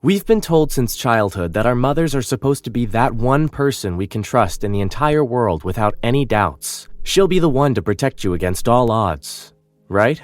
We've been told since childhood that our mothers are supposed to be that one person we can trust in the entire world without any doubts. She'll be the one to protect you against all odds, right?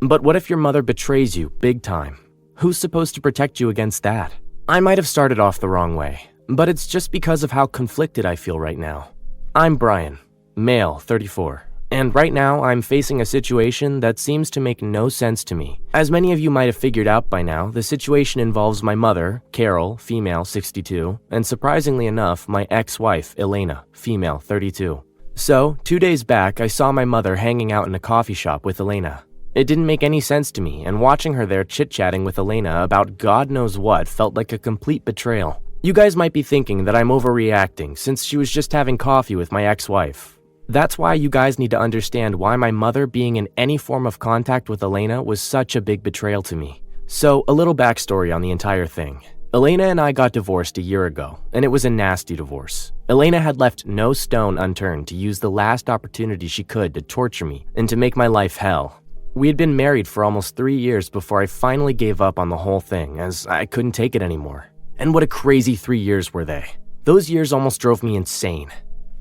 But what if your mother betrays you big time? Who's supposed to protect you against that? I might have started off the wrong way, but it's just because of how conflicted I feel right now. I'm Brian, male, 34. And right now, I'm facing a situation that seems to make no sense to me. As many of you might have figured out by now, the situation involves my mother, Carol, female, 62, and surprisingly enough, my ex-wife, Elena, female, 32. So, 2 days back, I saw my mother hanging out in a coffee shop with Elena. It didn't make any sense to me, and watching her there chit-chatting with Elena about God knows what felt like a complete betrayal. You guys might be thinking that I'm overreacting since she was just having coffee with my ex-wife. That's why you guys need to understand why my mother being in any form of contact with Elena was such a big betrayal to me. So, a little backstory on the entire thing. Elena and I got divorced a year ago, and it was a nasty divorce. Elena had left no stone unturned to use the last opportunity she could to torture me and to make my life hell. We had been married for almost 3 years before I finally gave up on the whole thing, as I couldn't take it anymore. And what a crazy 3 years were they. Those years almost drove me insane.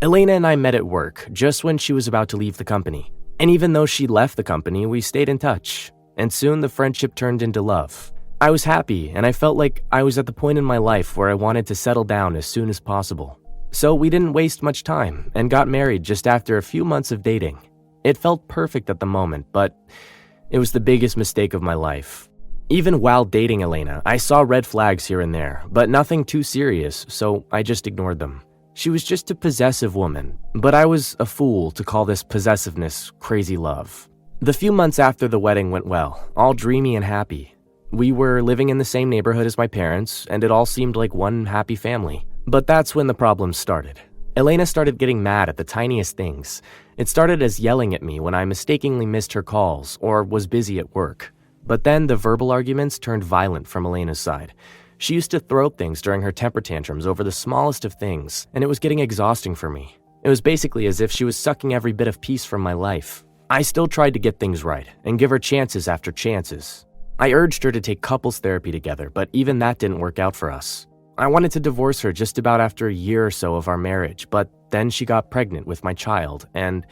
Elena and I met at work, just when she was about to leave the company. And even though she left the company, we stayed in touch. And soon the friendship turned into love. I was happy, and I felt like I was at the point in my life where I wanted to settle down as soon as possible. So we didn't waste much time, and got married just after a few months of dating. It felt perfect at the moment, but it was the biggest mistake of my life. Even while dating Elena, I saw red flags here and there, but nothing too serious, so I just ignored them. She was just a possessive woman, but I was a fool to call this possessiveness crazy love. The few months after the wedding went well, all dreamy and happy. We were living in the same neighborhood as my parents, and it all seemed like one happy family. But that's when the problems started. Elena started getting mad at the tiniest things. It started as yelling at me when I mistakenly missed her calls or was busy at work. But then the verbal arguments turned violent from Elena's side. She used to throw things during her temper tantrums over the smallest of things, and it was getting exhausting for me. It was basically as if she was sucking every bit of peace from my life. I still tried to get things right and give her chances after chances. I urged her to take couples therapy together, but even that didn't work out for us. I wanted to divorce her just about after a year or so of our marriage, but then she got pregnant with my child, and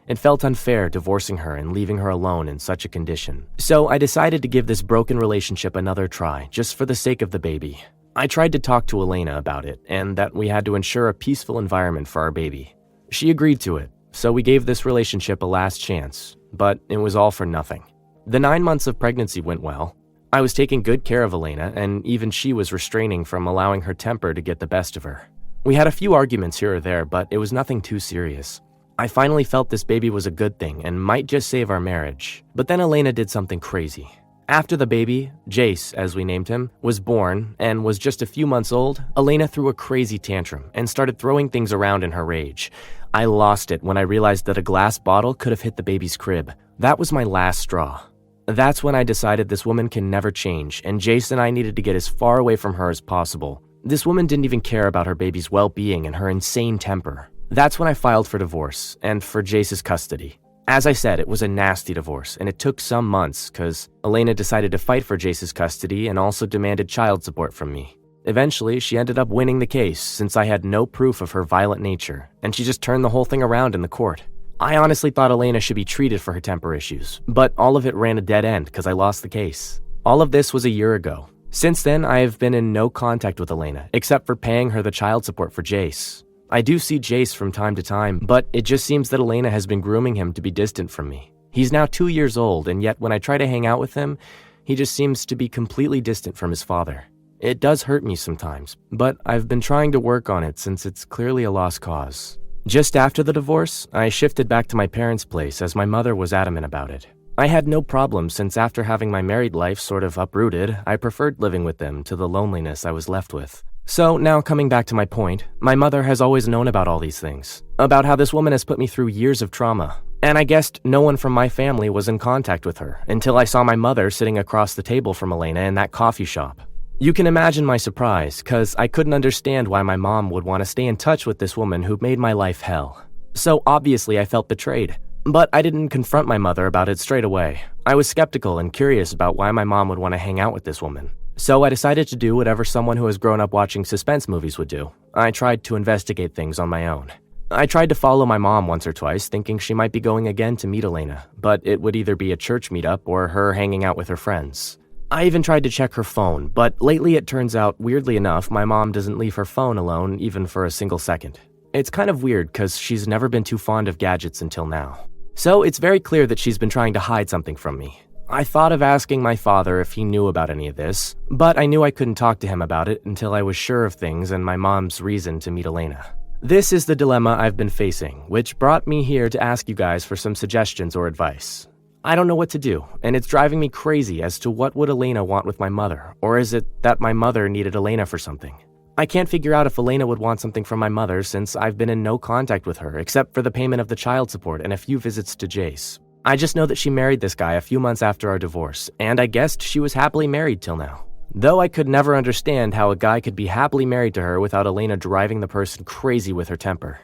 it felt unfair divorcing her and leaving her alone in such a condition. So I decided to give this broken relationship another try, just for the sake of the baby. I tried to talk to Elena about it, and that we had to ensure a peaceful environment for our baby. She agreed to it, so we gave this relationship a last chance, but it was all for nothing. The 9 months of pregnancy went well. I was taking good care of Elena, and even she was restraining from allowing her temper to get the best of her. We had a few arguments here or there, but it was nothing too serious. I finally felt this baby was a good thing and might just save our marriage. But then Elena did something crazy. After the baby, Jayce, as we named him, was born and was just a few months old, Elena threw a crazy tantrum and started throwing things around in her rage. I lost it when I realized that a glass bottle could have hit the baby's crib. That was my last straw. That's when I decided this woman can never change, and Jayce and I needed to get as far away from her as possible. This woman didn't even care about her baby's well-being and her insane temper. That's when I filed for divorce and for Jayce's custody. As I said, it was a nasty divorce, and it took some months because Elena decided to fight for Jayce's custody and also demanded child support from me. Eventually, she ended up winning the case since I had no proof of her violent nature, and she just turned the whole thing around in the court. I honestly thought Elena should be treated for her temper issues, but all of it ran a dead end because I lost the case. All of this was a year ago. Since then, I have been in no contact with Elena, except for paying her the child support for Jayce. I do see Jayce from time to time, but it just seems that Elena has been grooming him to be distant from me. He's now 2 years old, and yet when I try to hang out with him, he just seems to be completely distant from his father. It does hurt me sometimes, but I've been trying to work on it since it's clearly a lost cause. Just after the divorce, I shifted back to my parents' place as my mother was adamant about it. I had no problem since after having my married life sort of uprooted, I preferred living with them to the loneliness I was left with. So now coming back to my point, my mother has always known about all these things, about how this woman has put me through years of trauma. And I guessed no one from my family was in contact with her until I saw my mother sitting across the table from Elena in that coffee shop. You can imagine my surprise, cause I couldn't understand why my mom would want to stay in touch with this woman who made my life hell. So obviously I felt betrayed. But I didn't confront my mother about it straight away. I was skeptical and curious about why my mom would want to hang out with this woman. So I decided to do whatever someone who has grown up watching suspense movies would do. I tried to investigate things on my own. I tried to follow my mom once or twice, thinking she might be going again to meet Elena, but it would either be a church meetup or her hanging out with her friends. I even tried to check her phone, but lately it turns out, weirdly enough, my mom doesn't leave her phone alone even for a single second. It's kind of weird because she's never been too fond of gadgets until now. So it's very clear that she's been trying to hide something from me. I thought of asking my father if he knew about any of this, but I knew I couldn't talk to him about it until I was sure of things and my mom's reason to meet Elena. This is the dilemma I've been facing, which brought me here to ask you guys for some suggestions or advice. I don't know what to do, and it's driving me crazy as to what would Elena want with my mother, or is it that my mother needed Elena for something? I can't figure out if Elena would want something from my mother since I've been in no contact with her except for the payment of the child support and a few visits to Jayce. I just know that she married this guy a few months after our divorce, and I guessed she was happily married till now. Though I could never understand how a guy could be happily married to her without Elena driving the person crazy with her temper.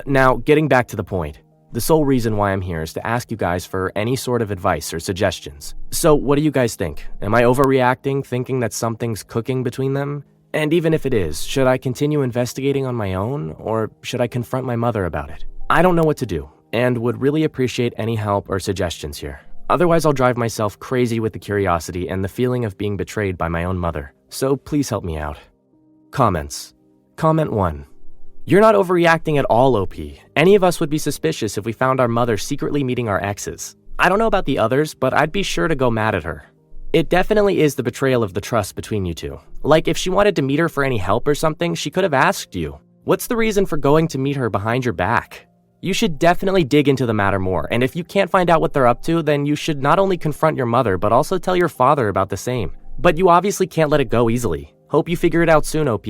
Now, getting back to the point. The sole reason why I'm here is to ask you guys for any sort of advice or suggestions. So what do you guys think? Am I overreacting, thinking that something's cooking between them? And even if it is, should I continue investigating on my own, or should I confront my mother about it? I don't know what to do, and would really appreciate any help or suggestions here. Otherwise, I'll drive myself crazy with the curiosity and the feeling of being betrayed by my own mother. So please help me out. Comments. Comment 1. You're not overreacting at all, OP. Any of us would be suspicious if we found our mother secretly meeting our exes. I don't know about the others, but I'd be sure to go mad at her. It definitely is the betrayal of the trust between you two. Like, if she wanted to meet her for any help or something, she could have asked you. What's the reason for going to meet her behind your back? You should definitely dig into the matter more, and if you can't find out what they're up to, then you should not only confront your mother, but also tell your father about the same. But you obviously can't let it go easily. Hope you figure it out soon, OP.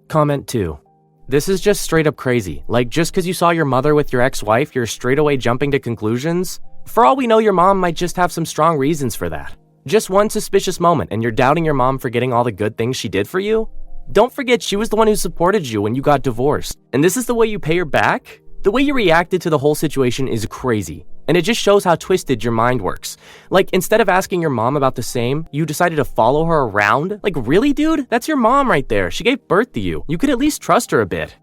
Comment 2. This is just straight up crazy. Like, just because you saw your mother with your ex-wife, you're straight away jumping to conclusions? For all we know, your mom might just have some strong reasons for that. Just one suspicious moment, and you're doubting your mom for getting all the good things she did for you? Don't forget, she was the one who supported you when you got divorced. And this is the way you pay her back? The way you reacted to the whole situation is crazy, and it just shows how twisted your mind works. Like, instead of asking your mom about the same, you decided to follow her around? Like, really, dude? That's your mom right there. She gave birth to you. You could at least trust her a bit.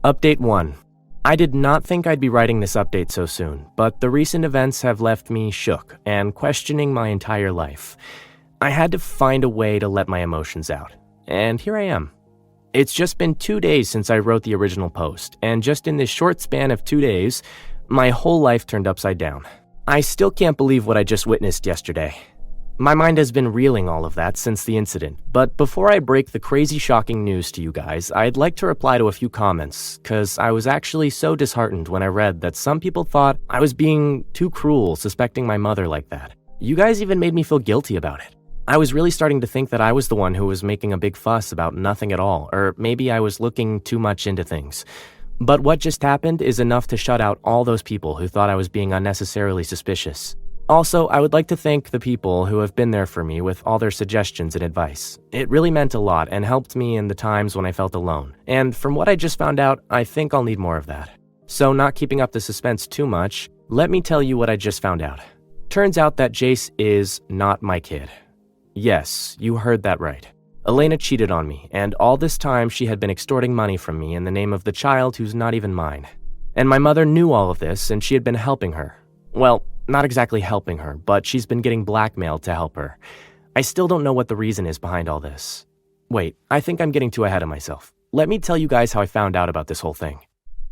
Update 1. I did not think I'd be writing this update so soon, but the recent events have left me shook and questioning my entire life. I had to find a way to let my emotions out, and here I am. It's just been 2 days since I wrote the original post, and just in this short span of 2 days, my whole life turned upside down. I still can't believe what I just witnessed yesterday. My mind has been reeling all of that since the incident, but before I break the crazy shocking news to you guys, I'd like to reply to a few comments, cause I was actually so disheartened when I read that some people thought I was being too cruel suspecting my mother like that. You guys even made me feel guilty about it. I was really starting to think that I was the one who was making a big fuss about nothing at all, or maybe I was looking too much into things. But what just happened is enough to shut out all those people who thought I was being unnecessarily suspicious. Also, I would like to thank the people who have been there for me with all their suggestions and advice. It really meant a lot and helped me in the times when I felt alone. And from what I just found out, I think I'll need more of that. So not keeping up the suspense too much, let me tell you what I just found out. Turns out that Jayce is not my kid. Yes, you heard that right. Elena cheated on me, and all this time she had been extorting money from me in the name of the child who's not even mine. And my mother knew all of this, and she had been helping her. Well, not exactly helping her, but she's been getting blackmailed to help her. I still don't know what the reason is behind all this. Wait, I think I'm getting too ahead of myself. Let me tell you guys how I found out about this whole thing.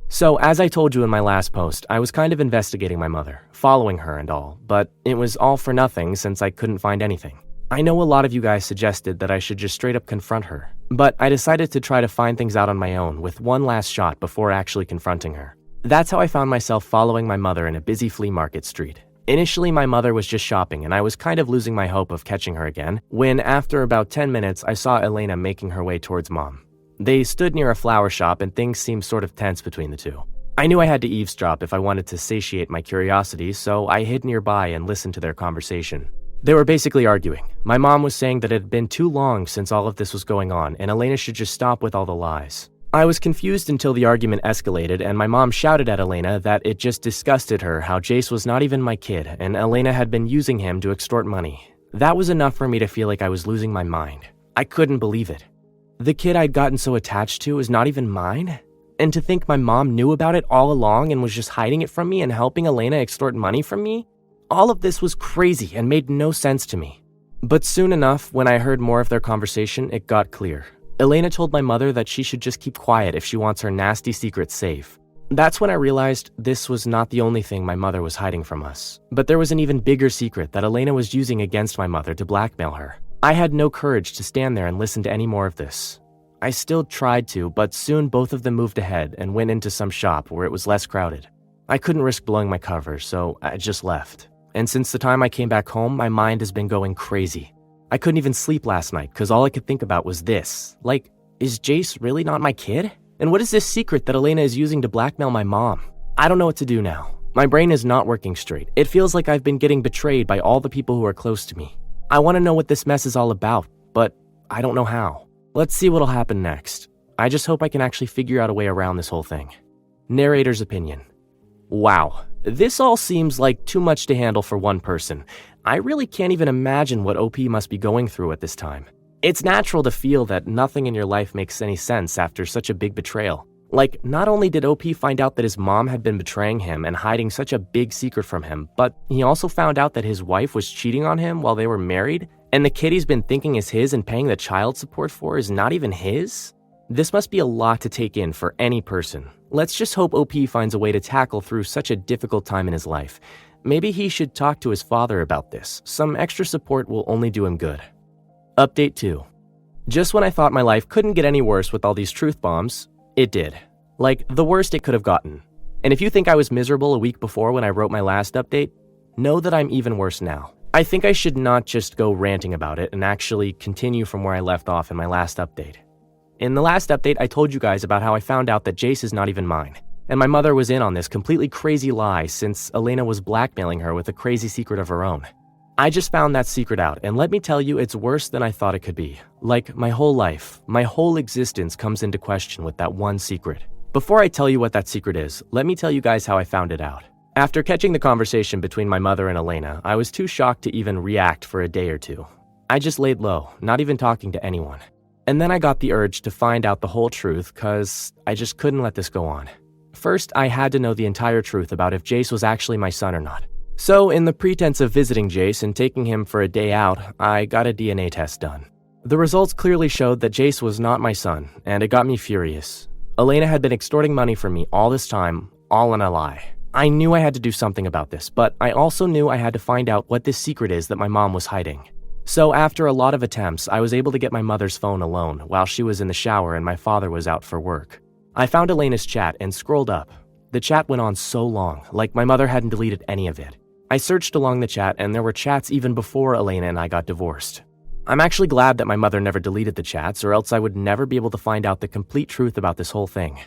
So, as I told you in my last post, I was kind of investigating my mother, following her and all, but it was all for nothing since I couldn't find anything. I know a lot of you guys suggested that I should just straight up confront her, but I decided to try to find things out on my own with one last shot before actually confronting her. That's how I found myself following my mother in a busy flea market street. Initially, my mother was just shopping and I was kind of losing my hope of catching her again, when after about 10 minutes, I saw Elena making her way towards Mom. They stood near a flower shop and things seemed sort of tense between the two. I knew I had to eavesdrop if I wanted to satiate my curiosity, so I hid nearby and listened to their conversation. They were basically arguing. My mom was saying that it had been too long since all of this was going on and Elena should just stop with all the lies. I was confused until the argument escalated and my mom shouted at Elena that it just disgusted her how Jayce was not even my kid and Elena had been using him to extort money. That was enough for me to feel like I was losing my mind. I couldn't believe it. The kid I'd gotten so attached to is not even mine? And to think my mom knew about it all along and was just hiding it from me and helping Elena extort money from me? All of this was crazy and made no sense to me. But soon enough, when I heard more of their conversation, it got clear. Elena told my mother that she should just keep quiet if she wants her nasty secrets safe. That's when I realized this was not the only thing my mother was hiding from us. But there was an even bigger secret that Elena was using against my mother to blackmail her. I had no courage to stand there and listen to any more of this. I still tried to, but soon both of them moved ahead and went into some shop where it was less crowded. I couldn't risk blowing my cover, so I just left. And since the time I came back home, my mind has been going crazy. I couldn't even sleep last night because all I could think about was this. Like, is Jayce really not my kid? And what is this secret that Elena is using to blackmail my mom? I don't know what to do now. My brain is not working straight. It feels like I've been getting betrayed by all the people who are close to me. I want to know what this mess is all about, but I don't know how. Let's see what'll happen next. I just hope I can actually figure out a way around this whole thing. Narrator's opinion. Wow, this all seems like too much to handle for one person. I really can't even imagine what OP must be going through at this time. It's natural to feel that nothing in your life makes any sense after such a big betrayal. Like, not only did OP find out that his mom had been betraying him and hiding such a big secret from him, but he also found out that his wife was cheating on him while they were married, and the kid he's been thinking is his and paying the child support for is not even his? This must be a lot to take in for any person. Let's just hope OP finds a way to tackle through such a difficult time in his life. Maybe he should talk to his father about this. Some extra support will only do him good. Update 2. Just when I thought my life couldn't get any worse with all these truth bombs, it did. Like, the worst it could have gotten. And if you think I was miserable a week before when I wrote my last update, know that I'm even worse now. I think I should not just go ranting about it and actually continue from where I left off in my last update. In the last update, I told you guys about how I found out that Jayce is not even mine. And my mother was in on this completely crazy lie since Elena was blackmailing her with a crazy secret of her own. I just found that secret out, and let me tell you, it's worse than I thought it could be. Like, my whole life, my whole existence comes into question with that one secret. Before I tell you what that secret is, let me tell you guys how I found it out. After catching the conversation between my mother and Elena, I was too shocked to even react for a day or two. I just laid low, not even talking to anyone. And then I got the urge to find out the whole truth cause I just couldn't let this go on. First, I had to know the entire truth about if Jayce was actually my son or not. So, in the pretense of visiting Jayce and taking him for a day out, I got a DNA test done. The results clearly showed that Jayce was not my son, and it got me furious. Elena had been extorting money from me all this time, all in a lie. I knew I had to do something about this, but I also knew I had to find out what this secret is that my mom was hiding. So after a lot of attempts, I was able to get my mother's phone alone while she was in the shower and my father was out for work. I found Elena's chat and scrolled up. The chat went on so long, like my mother hadn't deleted any of it. I searched along the chat and there were chats even before Elena and I got divorced. I'm actually glad that my mother never deleted the chats, or else I would never be able to find out the complete truth about this whole thing.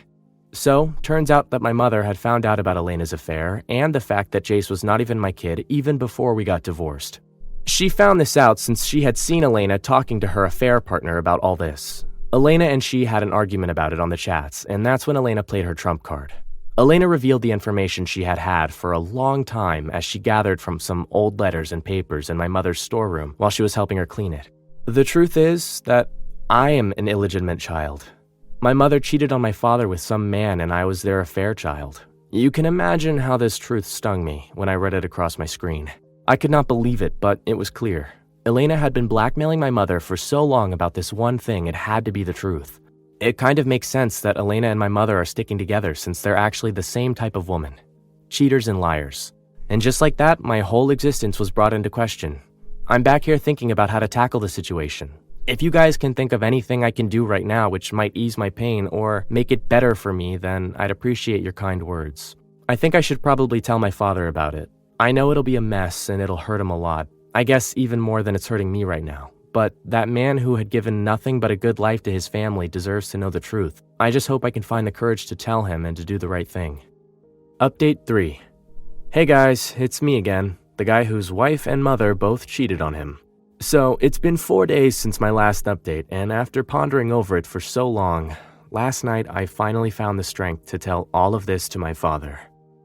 So, turns out that my mother had found out about Elena's affair and the fact that Jayce was not even my kid even before we got divorced. She found this out since she had seen Elena talking to her affair partner about all this. Elena and she had an argument about it on the chats, and that's when Elena played her trump card. Elena revealed the information she had had for a long time as she gathered from some old letters and papers in my mother's storeroom while she was helping her clean it. The truth is that I am an illegitimate child. My mother cheated on my father with some man and I was their affair child. You can imagine how this truth stung me when I read it across my screen. I could not believe it, but it was clear. Elena had been blackmailing my mother for so long about this one thing it had to be the truth. It kind of makes sense that Elena and my mother are sticking together since they're actually the same type of woman. Cheaters and liars. And just like that, my whole existence was brought into question. I'm back here thinking about how to tackle the situation. If you guys can think of anything I can do right now which might ease my pain or make it better for me, then I'd appreciate your kind words. I think I should probably tell my father about it. I know it'll be a mess and it'll hurt him a lot. I guess even more than it's hurting me right now. But that man who had given nothing but a good life to his family deserves to know the truth. I just hope I can find the courage to tell him and to do the right thing. Update 3. Hey guys, it's me again, the guy whose wife and mother both cheated on him. So, it's been 4 days since my last update, and after pondering over it for so long, last night I finally found the strength to tell all of this to my father.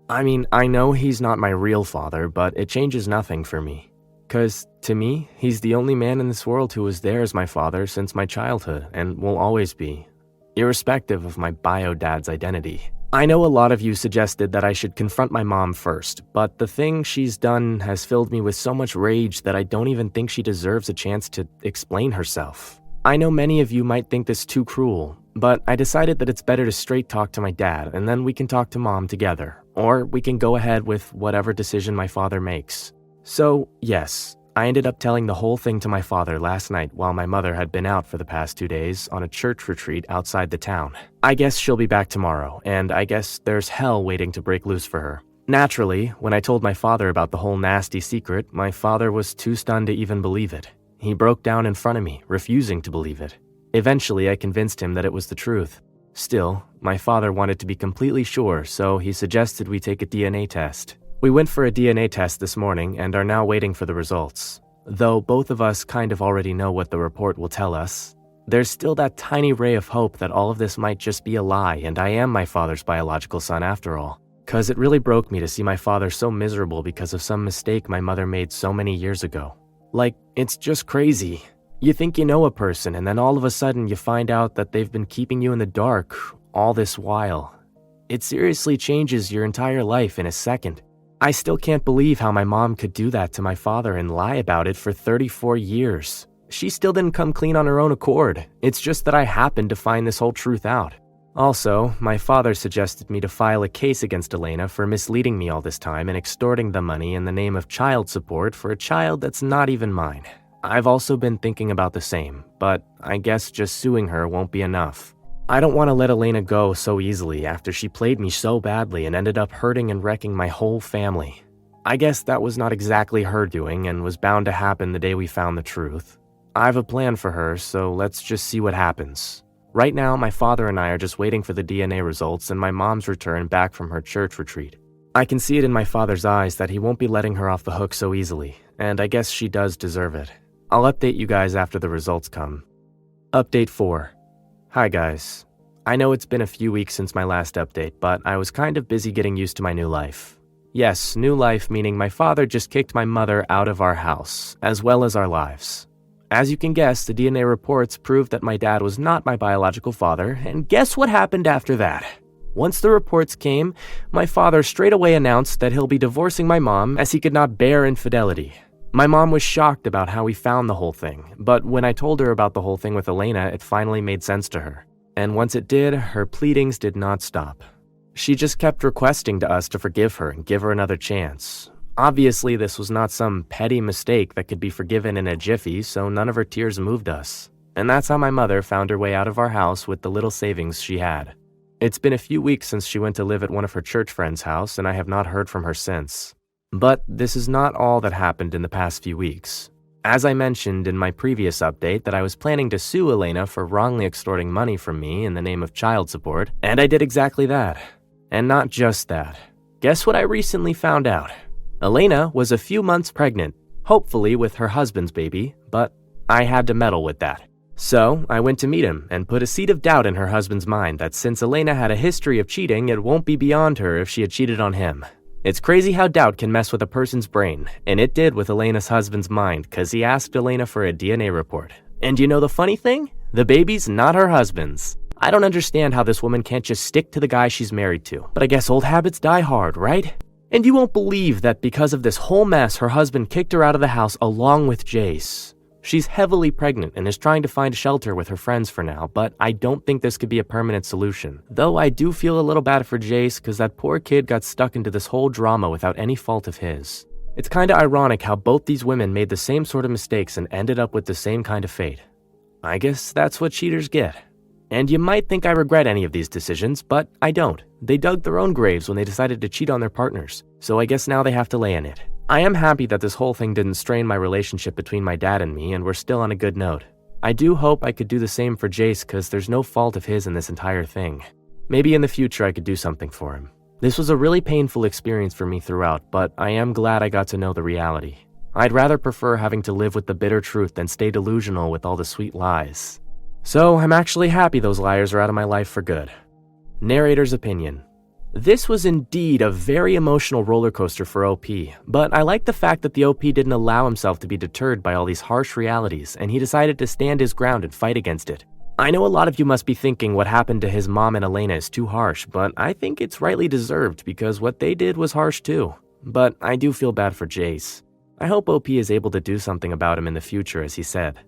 I mean, I know he's not my real father, but it changes nothing for me. 'Cause to me, he's the only man in this world who was there as my father since my childhood and will always be, irrespective of my bio dad's identity. I know a lot of you suggested that I should confront my mom first, but the thing she's done has filled me with so much rage that I don't even think she deserves a chance to explain herself. I know many of you might think this too cruel, but I decided that it's better to straight talk to my dad and then we can talk to mom together, or we can go ahead with whatever decision my father makes. So, yes, I ended up telling the whole thing to my father last night while my mother had been out for the past 2 days on a church retreat outside the town. I guess she'll be back tomorrow, and I guess there's hell waiting to break loose for her. Naturally, when I told my father about the whole nasty secret, my father was too stunned to even believe it. He broke down in front of me, refusing to believe it. Eventually, I convinced him that it was the truth. Still, my father wanted to be completely sure, so he suggested we take a DNA test. We went for a DNA test this morning and are now waiting for the results. Though both of us kind of already know what the report will tell us, there's still that tiny ray of hope that all of this might just be a lie and I am my father's biological son after all. 'Cause it really broke me to see my father so miserable because of some mistake my mother made so many years ago. Like, it's just crazy. You think you know a person and then all of a sudden you find out that they've been keeping you in the dark all this while. It seriously changes your entire life in a second. I still can't believe how my mom could do that to my father and lie about it for 34 years. She still didn't come clean on her own accord. It's just that I happened to find this whole truth out. Also, my father suggested me to file a case against Elena for misleading me all this time and extorting the money in the name of child support for a child that's not even mine. I've also been thinking about the same, but I guess just suing her won't be enough. I don't want to let Elena go so easily after she played me so badly and ended up hurting and wrecking my whole family. I guess that was not exactly her doing and was bound to happen the day we found the truth. I have a plan for her, so let's just see what happens. Right now, my father and I are just waiting for the DNA results and my mom's return back from her church retreat. I can see it in my father's eyes that he won't be letting her off the hook so easily, and I guess she does deserve it. I'll update you guys after the results come. Update 4. Hi guys. I know it's been a few weeks since my last update, but I was kind of busy getting used to my new life. Yes, new life meaning my father just kicked my mother out of our house, as well as our lives. As you can guess, the DNA reports proved that my dad was not my biological father, and guess what happened after that? Once the reports came, my father straight away announced that he'll be divorcing my mom as he could not bear infidelity. My mom was shocked about how we found the whole thing, but when I told her about the whole thing with Elena, it finally made sense to her. And once it did, her pleadings did not stop. She just kept requesting to us to forgive her and give her another chance. Obviously, this was not some petty mistake that could be forgiven in a jiffy, so none of her tears moved us. And that's how my mother found her way out of our house with the little savings she had. It's been a few weeks since she went to live at one of her church friends' house, and I have not heard from her since. But this is not all that happened in the past few weeks. As I mentioned in my previous update that I was planning to sue Elena for wrongly extorting money from me in the name of child support, and I did exactly that. And not just that. Guess what I recently found out? Elena was a few months pregnant, hopefully with her husband's baby, but I had to meddle with that. So I went to meet him and put a seed of doubt in her husband's mind that since Elena had a history of cheating, it won't be beyond her if she had cheated on him. It's crazy how doubt can mess with a person's brain, and it did with Elena's husband's mind because he asked Elena for a DNA report. And you know the funny thing? The baby's not her husband's. I don't understand how this woman can't just stick to the guy she's married to, but I guess old habits die hard, right? And you won't believe that because of this whole mess, her husband kicked her out of the house along with Jayce. She's heavily pregnant and is trying to find shelter with her friends for now, but I don't think this could be a permanent solution. Though I do feel a little bad for Jayce because that poor kid got stuck into this whole drama without any fault of his. It's kinda ironic how both these women made the same sort of mistakes and ended up with the same kind of fate. I guess that's what cheaters get. And you might think I regret any of these decisions, but I don't. They dug their own graves when they decided to cheat on their partners, so I guess now they have to lay in it. I am happy that this whole thing didn't strain my relationship between my dad and me, and we're still on a good note. I do hope I could do the same for Jayce because there's no fault of his in this entire thing. Maybe in the future I could do something for him. This was a really painful experience for me throughout, but I am glad I got to know the reality. I'd rather prefer having to live with the bitter truth than stay delusional with all the sweet lies. So I'm actually happy those liars are out of my life for good. Narrator's opinion. This was indeed a very emotional roller coaster for OP, but I like the fact that the OP didn't allow himself to be deterred by all these harsh realities, and he decided to stand his ground and fight against it. I know a lot of you must be thinking what happened to his mom and Elena is too harsh, but I think it's rightly deserved because what they did was harsh too. But I do feel bad for Jayce. I hope OP is able to do something about him in the future, as he said.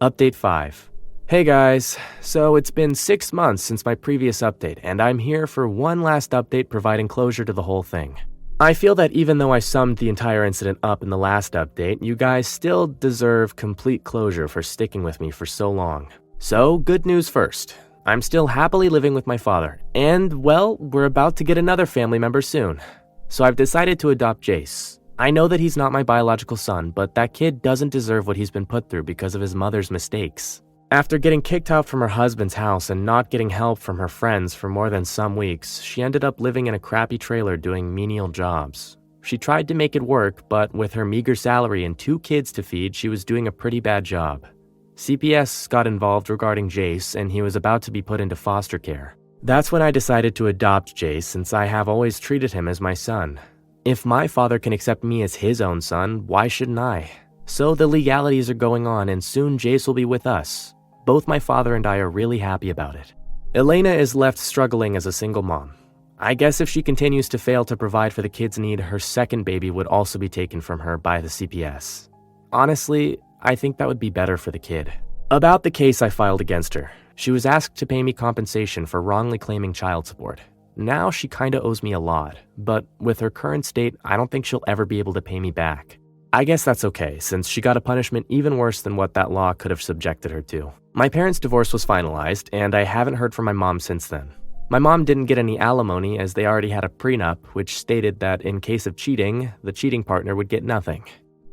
Update 5. Hey guys, so it's been 6 months since my previous update, and I'm here for one last update providing closure to the whole thing. I feel that even though I summed the entire incident up in the last update, you guys still deserve complete closure for sticking with me for so long. So, good news first. I'm still happily living with my father, and, well, we're about to get another family member soon. So I've decided to adopt Jayce. I know that he's not my biological son, but that kid doesn't deserve what he's been put through because of his mother's mistakes. After getting kicked out from her husband's house and not getting help from her friends for more than some weeks, she ended up living in a crappy trailer doing menial jobs. She tried to make it work, but with her meager salary and 2 kids to feed, she was doing a pretty bad job. CPS got involved regarding Jayce, and he was about to be put into foster care. That's when I decided to adopt Jayce, since I have always treated him as my son. If my father can accept me as his own son, why shouldn't I? So the legalities are going on, and soon Jayce will be with us. Both my father and I are really happy about it. Elena is left struggling as a single mom. I guess if she continues to fail to provide for the kids' need, her second baby would also be taken from her by the CPS. Honestly, I think that would be better for the kid. About the case I filed against her, she was asked to pay me compensation for wrongly claiming child support. Now she kinda owes me a lot, but with her current state, I don't think she'll ever be able to pay me back. I guess that's okay, since she got a punishment even worse than what that law could have subjected her to. My parents' divorce was finalized, and I haven't heard from my mom since then. My mom didn't get any alimony as they already had a prenup, which stated that in case of cheating, the cheating partner would get nothing.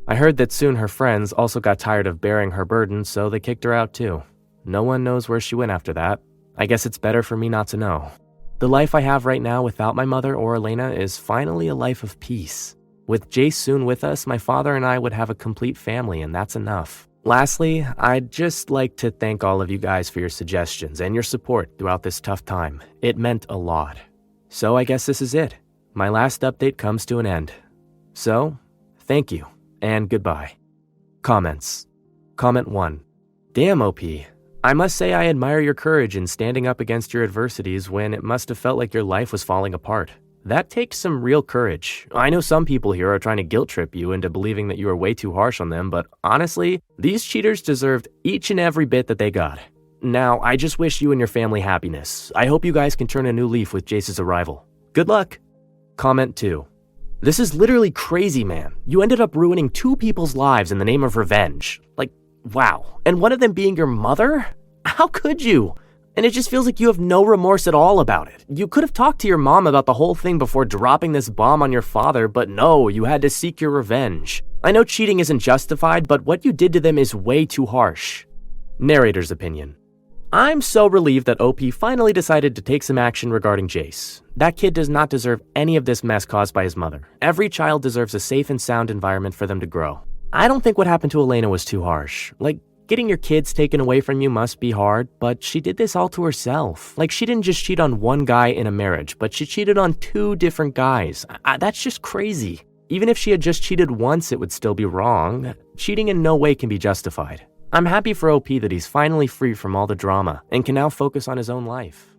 I heard that soon her friends also got tired of bearing her burden, so they kicked her out too. No one knows where she went after that. I guess it's better for me not to know. The life I have right now without my mother or Elena is finally a life of peace. With Jayce soon with us, my father and I would have a complete family, and that's enough. Lastly, I'd just like to thank all of you guys for your suggestions and your support throughout this tough time. It meant a lot. So I guess this is it. My last update comes to an end. So, thank you. And goodbye. Comments. Comment 1. Damn, OP. I must say I admire your courage in standing up against your adversities when it must have felt like your life was falling apart. That takes some real courage. I know some people here are trying to guilt trip you into believing that you are way too harsh on them, but honestly, these cheaters deserved each and every bit that they got. Now, I just wish you and your family happiness. I hope you guys can turn a new leaf with Jayce's arrival. Good luck. Comment 2. This is literally crazy, man. You ended up ruining 2 people's lives in the name of revenge. Like, wow. And one of them being your mother? How could you? And it just feels like you have no remorse at all about it. You could have talked to your mom about the whole thing before dropping this bomb on your father, but no, you had to seek your revenge. I know cheating isn't justified, but what you did to them is way too harsh. Narrator's opinion. I'm so relieved that OP finally decided to take some action regarding Jayce. That kid does not deserve any of this mess caused by his mother. Every child deserves a safe and sound environment for them to grow. I don't think what happened to Elena was too harsh. Like, getting your kids taken away from you must be hard, but she did this all to herself. Like, she didn't just cheat on one guy in a marriage, but she cheated on 2 different guys. That's just crazy. Even if she had just cheated once, it would still be wrong. Cheating in no way can be justified. I'm happy for OP that he's finally free from all the drama and can now focus on his own life.